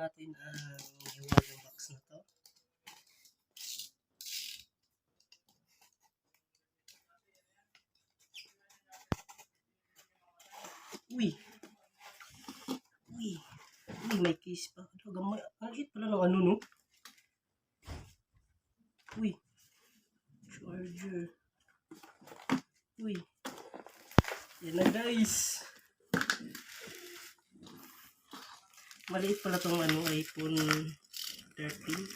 natin ang hiwagang box na to. Uy, may case pa. Gamay, ang hit pala ng ano, no? Uy, charger. Uy, yan na guys. Maliit pala tong ano, iPhone 13.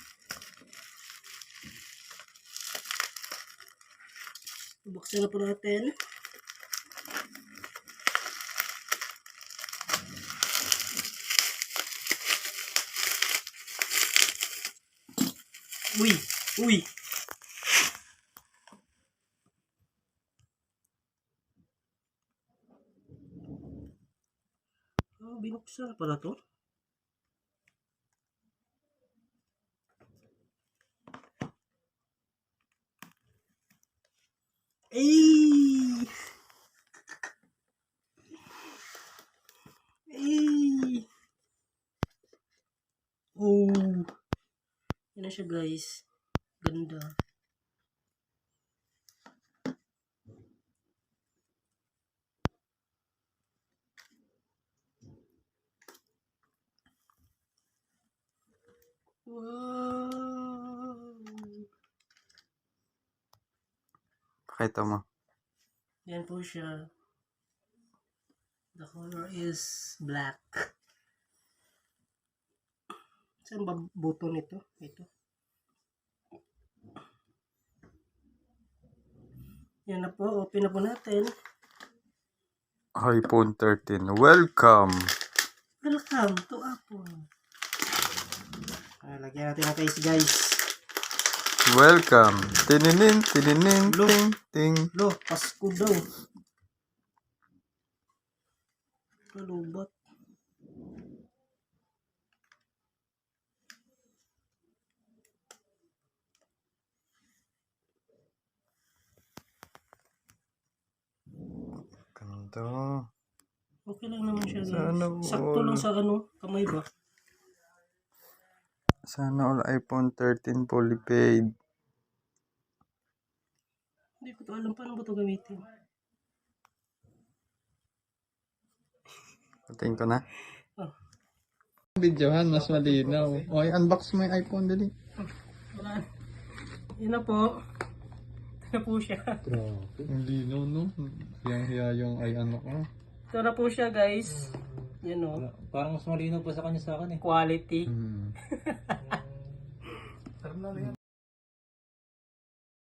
Buksan na po natin. Uy. Oh, binuksan na pala to. Ay! Oh. Yan na siya guys. Ganda. Wow. Pakita mo. Yan po siya. The color is black. Saan ba button ito? Ito. Yan na po. Open na po natin. iPhone 13. Welcome! Welcome to Apple. Lagyan natin ang case guys. Welcome! Tininin, ting, ting. Lo, Pasko daw. Kalubat. Ganda. Okay lang naman siya guys. Sana Sakto all. lang sa ano, kamay ba? Sana all iPhone 13 fully paid. Hindi ko to alam paano ba ito gamitin. Patingin ko na. Oh. Videohan, mas malinaw. Okay, unbox mo yung iPhone dali. Wala. Yan na po. Ito na po siya. Grabe. Ang linaw, no? Hiyang-hiya yung ay ano ko. Ito na po siya guys. Yan o. Parang mas malinaw pa sa kanya sa akin eh. Quality. Hmm.